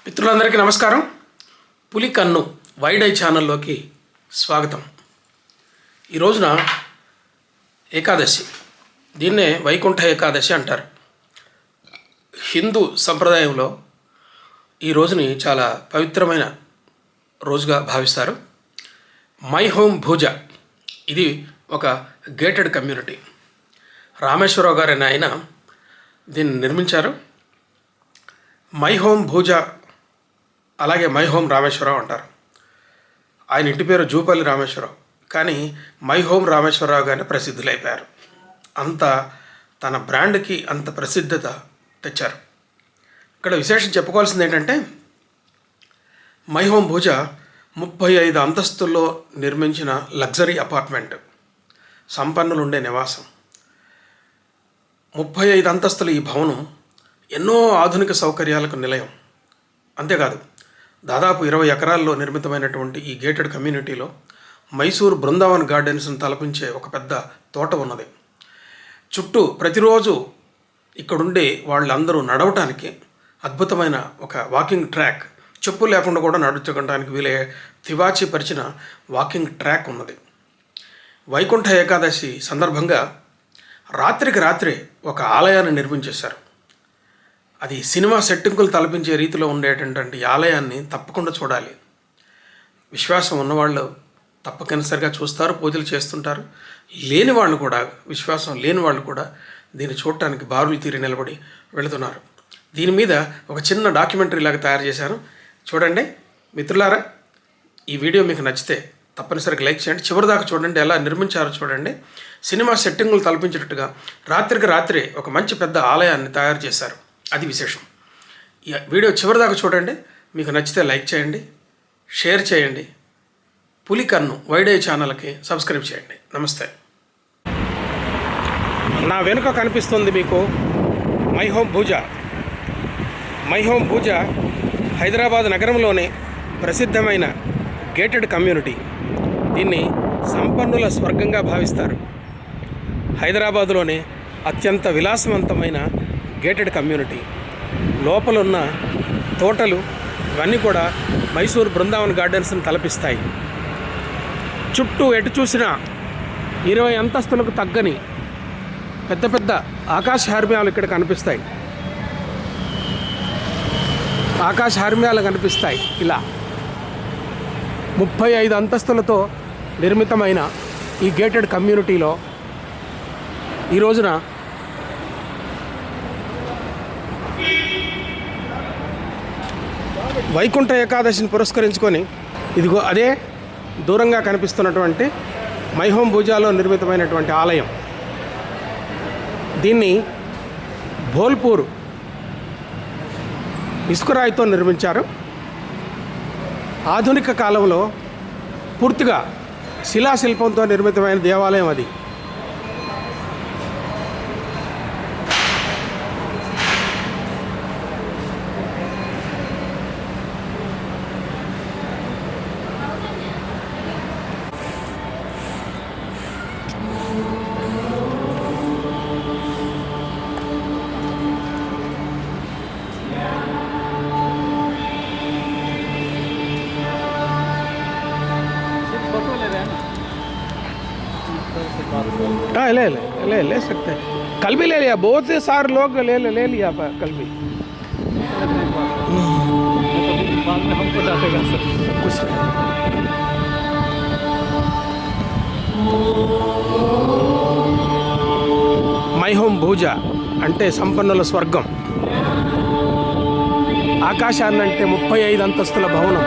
మిత్రులందరికీ నమస్కారం. పులి కన్ను వైడ్ ఐ ఛానల్లోకి స్వాగతం. ఈ రోజున ఏకాదశి, దీన్నే వైకుంఠ ఏకాదశి అంటారు. హిందూ సంప్రదాయంలో ఈ రోజుని చాలా పవిత్రమైన రోజుగా భావిస్తారు. మై హోమ్ భూజ, ఇది ఒక గేటెడ్ కమ్యూనిటీ. రామేశ్వరరావు గారు ఆయన దీన్ని నిర్మించారు. మై హోమ్ భూజ, అలాగే మై హోమ్ రామేశ్వరరావు అంటారు. ఆయన ఇంటి పేరు జూపల్లి రామేశ్వరరావు, కానీ మై హోమ్ రామేశ్వరరావు గారిని ప్రసిద్ధులైపోయారు. అంత తన బ్రాండ్కి అంత ప్రసిద్ధత తెచ్చారు. ఇక్కడ విశేషం చెప్పుకోవాల్సింది ఏంటంటే, మై హోమ్ భూజ 35 అంతస్తుల్లో నిర్మించిన లగ్జరీ అపార్ట్మెంట్, సంపన్నులు ఉండే నివాసం. 35 అంతస్తుల ఈ భవనం ఎన్నో ఆధునిక సౌకర్యాలకు నిలయం. అంతేకాదు, దాదాపు 20 ఎకరాల్లో నిర్మితమైనటువంటి ఈ గేటెడ్ కమ్యూనిటీలో మైసూర్ బృందావన్ గార్డెన్స్ను తలపించే ఒక పెద్ద తోట ఉన్నది. చుట్టూ ప్రతిరోజు ఇక్కడుండే వాళ్ళందరూ నడవటానికి అద్భుతమైన ఒక వాకింగ్ ట్రాక్, చెప్పులు లేకుండా కూడా నడుచుకోవడానికి వీలే తివాచి పరిచిన వాకింగ్ ట్రాక్ ఉన్నది. వైకుంఠ ఏకాదశి సందర్భంగా రాత్రికి రాత్రే ఒక ఆలయాన్ని నిర్మించేశారు. అది సినిమా సెట్టింగులు తలపించే రీతిలో ఉండేటటువంటి ఈ ఆలయాన్ని తప్పకుండా చూడాలి. విశ్వాసం ఉన్నవాళ్ళు తప్పనిసరిగా చూస్తారు, పూజలు చేస్తుంటారు. లేని వాళ్ళు కూడా, విశ్వాసం లేని వాళ్ళు కూడా దీన్ని చూడటానికి బారులు తీరి నిలబడి వెళుతున్నారు. దీని మీద ఒక చిన్న డాక్యుమెంటరీ లాగా తయారు చేశాను, చూడండి. మిత్రులారా, ఈ వీడియో మీకు నచ్చితే తప్పనిసరిగా లైక్ చేయండి, చివరిదాకా చూడండి. ఎలా నిర్మించారో చూడండి. సినిమా సెట్టింగులు తలపించేటట్టుగా రాత్రికి రాత్రే ఒక మంచి పెద్ద ఆలయాన్ని తయారు చేశారు. అది విశేషం. ఈ వీడియో చివరిదాకా చూడండి. మీకు నచ్చితే లైక్ చేయండి, షేర్ చేయండి. పులి కన్ను వైడ్ ఐ ఛానల్కి సబ్స్క్రైబ్ చేయండి. నమస్తే. నా వెనుక కనిపిస్తుంది మీకు my home Bhooja. My home Bhooja Hyderabad నగరంలోనే ప్రసిద్ధమైన గేటెడ్ కమ్యూనిటీ. దీన్ని సంపన్నుల స్వర్గంగా భావిస్తారు. హైదరాబాదులోనే అత్యంత విలాసవంతమైన గేటెడ్ కమ్యూనిటీ. లోపలున్న తోటలు ఇవన్నీ కూడా మైసూర్ బృందావన్ గార్డెన్స్ని తలపిస్తాయి. చుట్టూ ఎటు చూసినా 20 అంతస్తులకు తగ్గని పెద్ద పెద్ద ఆకాశ హార్మ్యాలు ఇక్కడ కనిపిస్తాయి. ఆకాశ హార్మ్యాలు కనిపిస్తాయి. ఇలా 35 అంతస్తులతో నిర్మితమైన ఈ గేటెడ్ కమ్యూనిటీలో ఈ రోజున వైకుంఠ ఏకాదశిని పురస్కరించుకొని ఇదిగో అదే దూరంగా కనిపిస్తున్నటువంటి మై హోమ్ భూజాలో నిర్మితమైనటువంటి ఆలయం. దీన్ని భోల్పూర్ ఇసుకరాయితో నిర్మించారు. ఆధునిక కాలంలో పూర్తిగా శిలాశిల్పంతో నిర్మితమైన దేవాలయం అది. हाँ ले ले ले ले सकते हैं. कल भी ले लिया, बहुत से सारे लोग ले लिया कल भी. बाद में हमको डांटेगा सर. कुछ మై హోమ్ భూజ అంటే సంపన్నుల స్వర్గం. ఆకాశాన్ని అంటే 35 అంతస్తుల భవనం.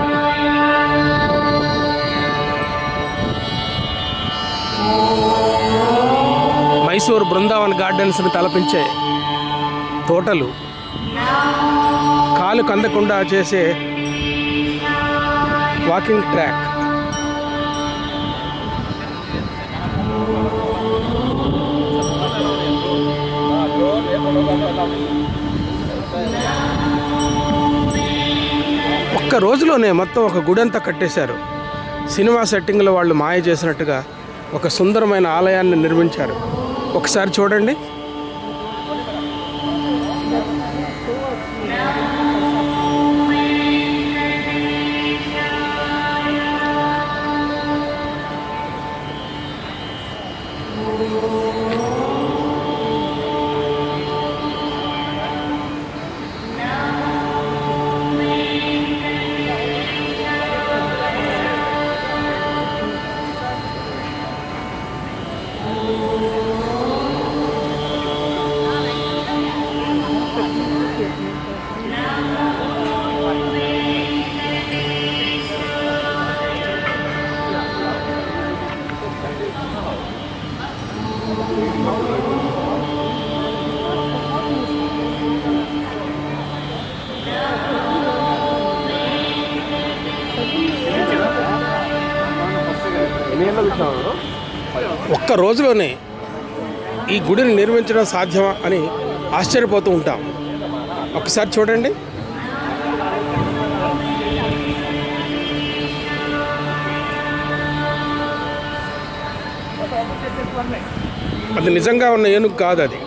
మైసూర్ బృందావన్ గార్డెన్స్ని తలపించే తోటలు, కాలు కందకుండా చేసే వాకింగ్ ట్రాక్. ఒక్క రోజులోనే మొత్తం ఒక గుడంతా కట్టేశారు. సినిమా సెట్టింగ్లో వాళ్ళు మాయ చేసినట్టుగా ఒక సుందరమైన ఆలయాన్ని నిర్మించారు. ఒకసారి చూడండి. చూస్తున్నాను. ఒక్క రోజులోనే ఈ గుడిని నిర్మించడం సాధ్యమా అని ఆశ్చర్యపోతూ ఉంటాం. ఒకసారి చూడండి. అది నిజంగా ఉన్న ఏనుగు కాదు, అది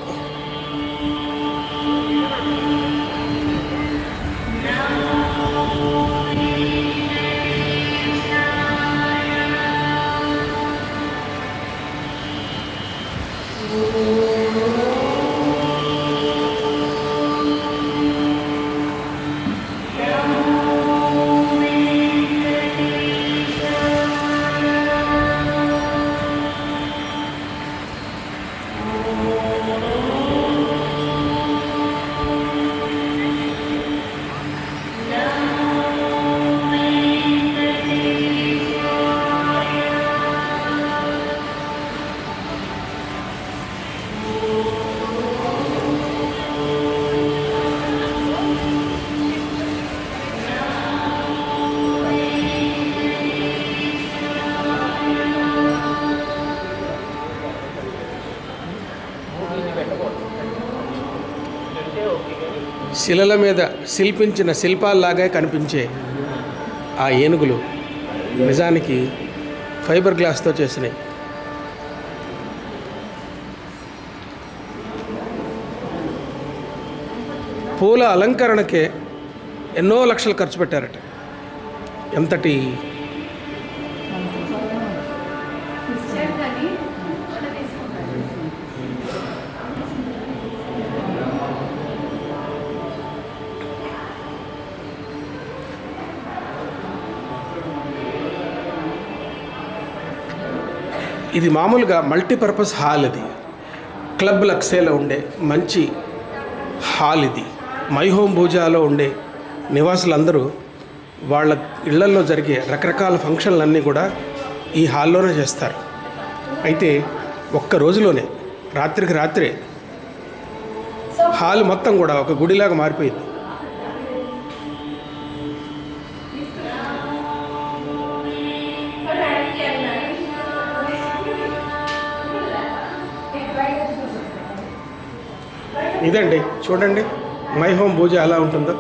శిలల మీద శిల్పించిన శిల్పాల్లాగా కనిపించే ఆ ఏనుగులు నిజానికి ఫైబర్ గ్లాస్తో చేసినాయి. పూల అలంకరణకే ఎన్నో లక్షలు ఖర్చు పెట్టారట. ఎంతటి ఇది మామూలుగా మల్టీపర్పస్ హాల్. ఇది క్లబ్ లక్సేలో ఉండే మంచి హాల్. ఇది మై హోమ్ పూజాలో ఉండే నివాసులందరూ వాళ్ళ ఇళ్లల్లో జరిగే రకరకాల ఫంక్షన్లన్నీ కూడా ఈ హాల్లోనే చేస్తారు. అయితే ఒక్క రోజులోనే రాత్రికి రాత్రే హాల్ మొత్తం కూడా ఒక గుడిలాగా మారిపోయింది. ఇదండి, చూడండి మై హోమ్ పూజ ఎలా ఉంటుందో.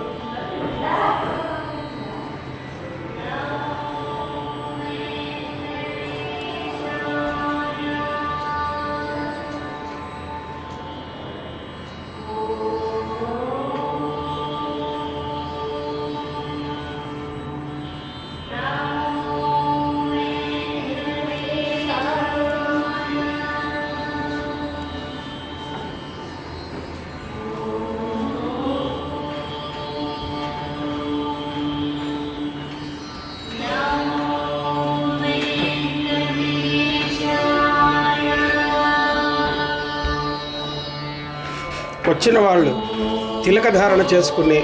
వచ్చిన వాళ్ళు తిలక ధారణ చేసుకునే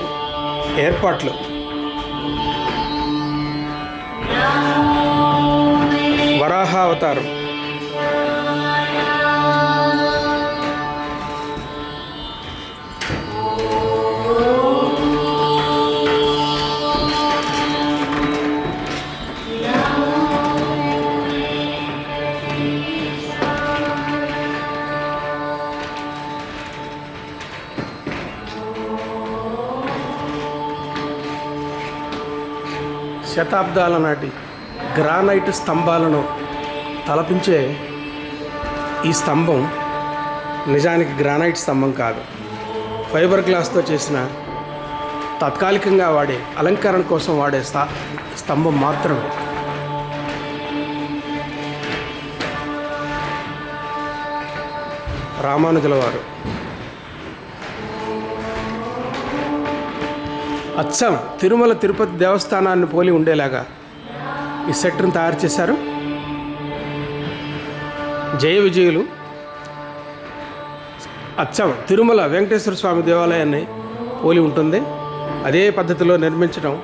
ఏర్పాట్లు, వరాహ అవతారం, శతాబ్దాల నాటి గ్రానైట్ స్తంభాలను తలపించే ఈ స్తంభం నిజానికి గ్రానైట్ స్తంభం కాదు, ఫైబర్ గ్లాస్తో చేసిన తాత్కాలికంగా వాడే అలంకరణ కోసం వాడే స్తంభం మాత్రమే. రామానుజుల వారు అచ్చం తిరుమల తిరుపతి దేవస్థానాన్ని పోలి ఉండేలాగా ఈ సెట్ను తయారు చేశారు. జయ విజయులు అచ్చం తిరుమల వెంకటేశ్వర స్వామి దేవాలయాన్ని పోలి ఉంటుంది. అదే పద్ధతిలో నిర్మించడం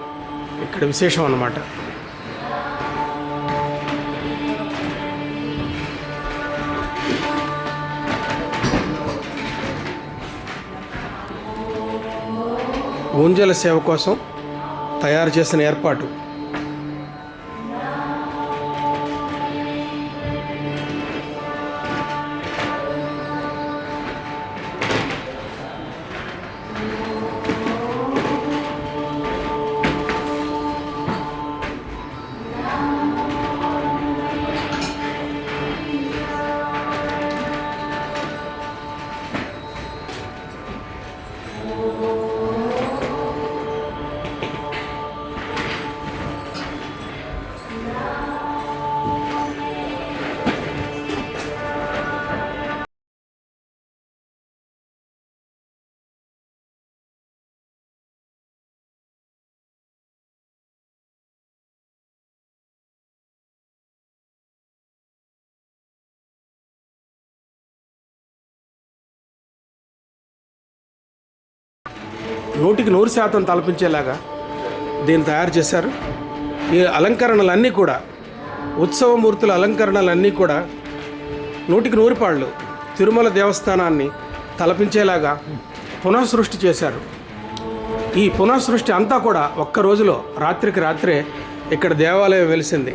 ఇక్కడ విశేషం అన్నమాట. ఊంజల సేవ కోసం తయారు చేసిన ఏర్పాటు. 100% తలపించేలాగా దీన్ని తయారు చేశారు. ఈ అలంకరణలన్నీ కూడా, ఉత్సవమూర్తుల అలంకరణలన్నీ కూడా 100% తిరుమల దేవస్థానాన్ని తలపించేలాగా పునఃసృష్టి చేశారు. ఈ పునఃసృష్టి అంతా కూడా ఒక్క రోజులో రాత్రికి రాత్రే ఇక్కడ దేవాలయం వెలిసింది.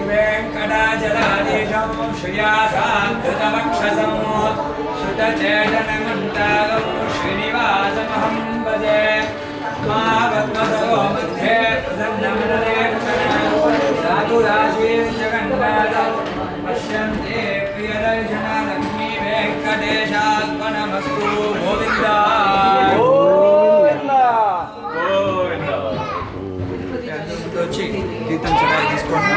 వెంకటాచలాదేశం శ్రీయాసాధృతవక్షసం శుతచేతనమంతాగం శ్రీనివాసమహం భజే మా పద్మసరో మధ్యే ప్రసన్నమనదే సాధురాశీం జగన్నాథం పశ్యంతే ప్రియదర్శన లక్ష్మీ వెంకటేశాత్మనమస్తు గోవిందా వచ్చి కీర్తన చదివి తీసుకోండి.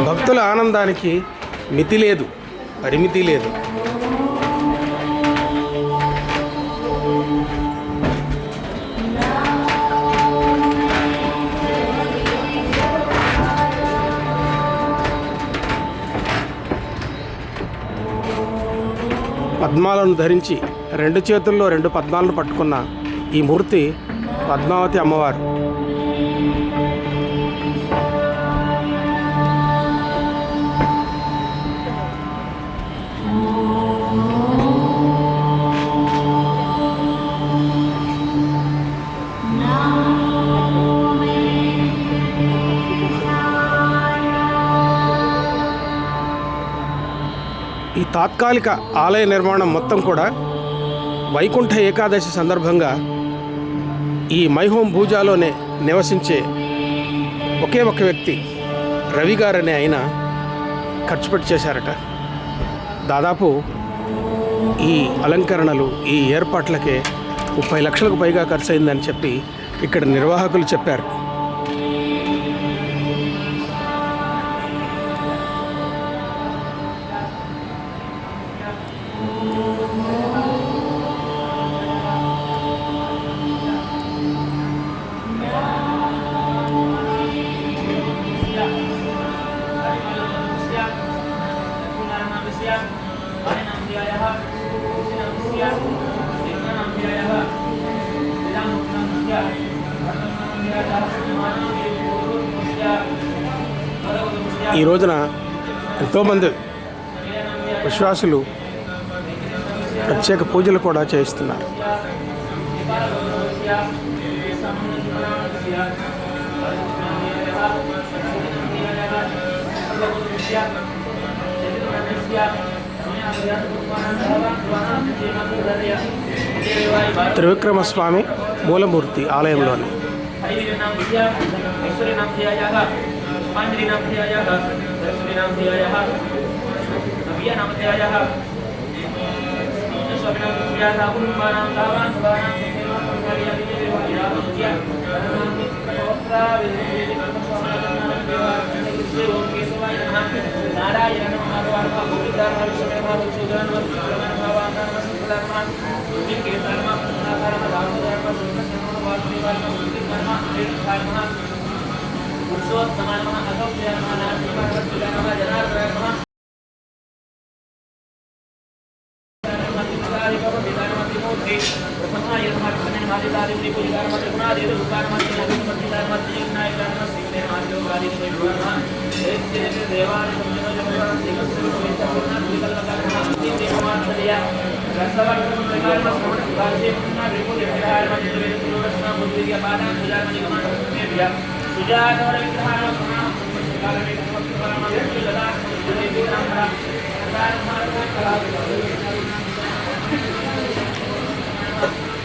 భక్తుల ఆనందానికి మితి లేదు, పరిమితి లేదు. పద్మాలను ధరించి 2 చేతుల్లో 2 పద్మాలను పట్టుకున్న ఈ మూర్తి పద్మావతి అమ్మవారు. ఈ తాత్కాలిక ఆలయ నిర్మాణం మొత్తం కూడా వైకుంఠ ఏకాదశి సందర్భంగా ఈ మైహోం భూజాలోనే నివసించే ఒకే ఒక వ్యక్తి రవి గారనే ఆయన ఖర్చు పెట్టి చేశారట. దాదాపు ఈ అలంకరణలు, ఈ ఏర్పాట్లకే 30 లక్షలకు పైగా ఖర్చు అయిందని చెప్పి ఇక్కడ నిర్వాహకులు చెప్పారు. ఈ రోజున ఎంతోమంది విశ్వాసులు ప్రత్యేక పూజలు కూడా చేయిస్తున్నారు. త్రివిక్రమస్వామి మూలమూర్తి ఆలయంలోని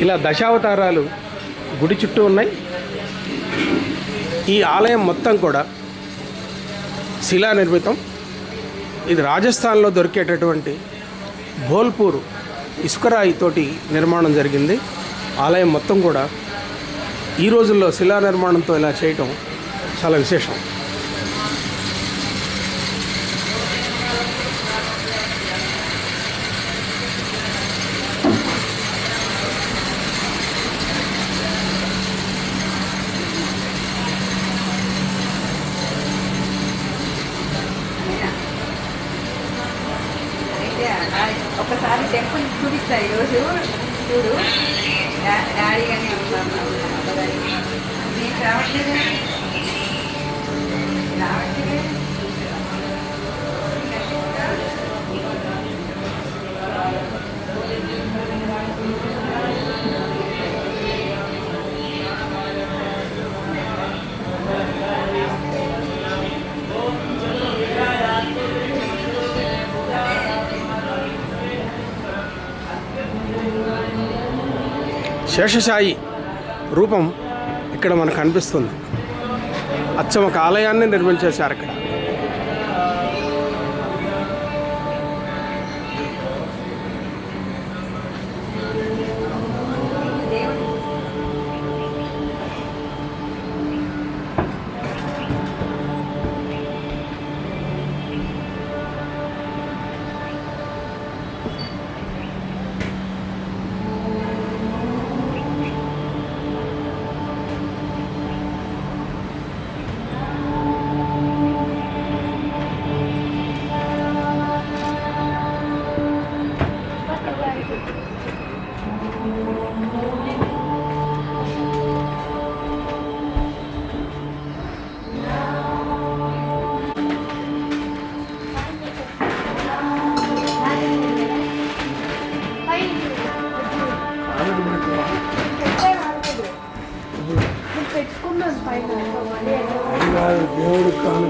ఇలా దశావతారాలు గుడి చుట్టూ ఉన్నాయి. ఈ ఆలయం మొత్తం కూడా శిలా నిర్మితం. ఇది రాజస్థాన్లో దొరికేటటువంటి భోల్పూర్ ఇసుకరాయితోటి నిర్మాణం జరిగింది. ఆలయం మొత్తం కూడా ఈ రోజుల్లో శిలా నిర్మాణంతో ఇలా చేయటం చాలా విశేషం. ఒకసారి టెంపుల్ చూపిస్తాయి ఈరోజు చూడు డాడీ కానీ ఉంటాను నేను రావట్లేదు శేషసాయి రూపం ఇక్కడ మనకు కనిపిస్తుంది. అచ్చం ఒక ఆలయాన్ని నిర్మించేశారు ఇక్కడ. పెట్టుకున్నాను పైన దేవుడు కాను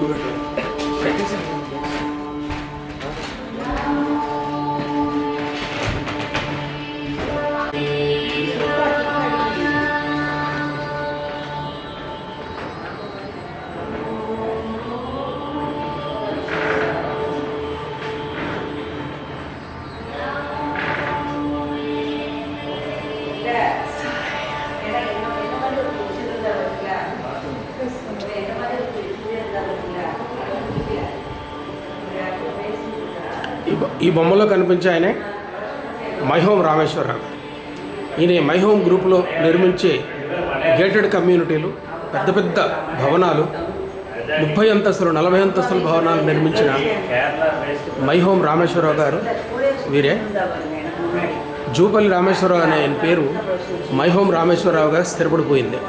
ఈ బొమ్మలో కనిపించే ఆయనే మైహోమ్ రామేశ్వరరావు. ఈయన మైహోమ్ గ్రూపులో నిర్మించే గేటెడ్ కమ్యూనిటీలు, పెద్ద పెద్ద భవనాలు, 30 అంతస్తులు 40 అంతస్తుల భవనాలు నిర్మించిన మైహోమ్ రామేశ్వరరావు గారు వీరే. జూపల్లి రామేశ్వరరావు అనే ఆయన పేరు మైహోమ్ రామేశ్వరరావు గారు స్థిరపడిపోయింది.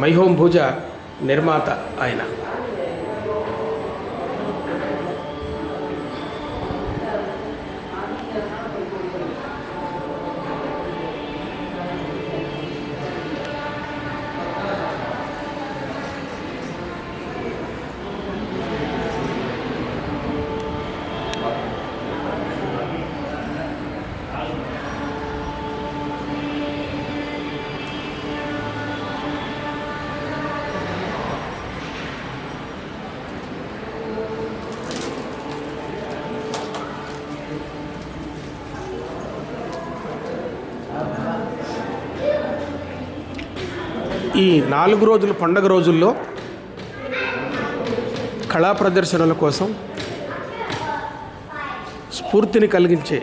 మైహోమ్ భుజ నిర్మాత ఆయన. ఈ 4 రోజుల పండగ రోజుల్లో కళా ప్రదర్శనల కోసం స్ఫూర్తిని కలిగించే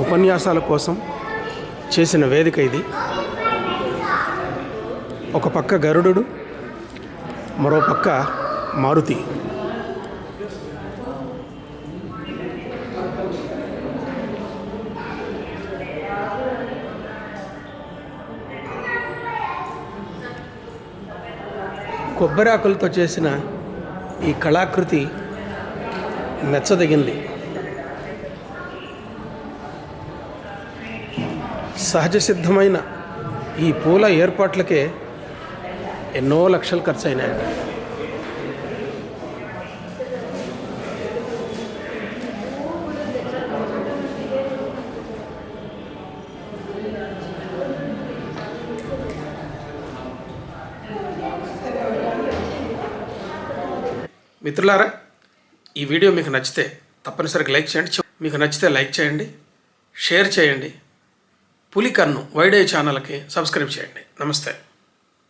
ఉపన్యాసాల కోసం చేసిన వేదిక ఇది. ఒక పక్క గరుడు, మరో పక్క మారుతి. కొబ్బరాకులతో చేసిన ఈ కళాకృతి మెచ్చదగింది. సహజ సిద్ధమైన ఈ పూల ఏర్పాట్లకే ఎన్నో లక్షలు ఖర్చు అయినాయి. మిత్రులారా, ఈ వీడియో మీకు నచ్చితే తప్పనిసరిగా లైక్ చేయండి. మీకు నచ్చితే లైక్ చేయండి, షేర్ చేయండి. పులికన్ను వైడే ఛానల్కి సబ్స్క్రైబ్ చేయండి. నమస్తే.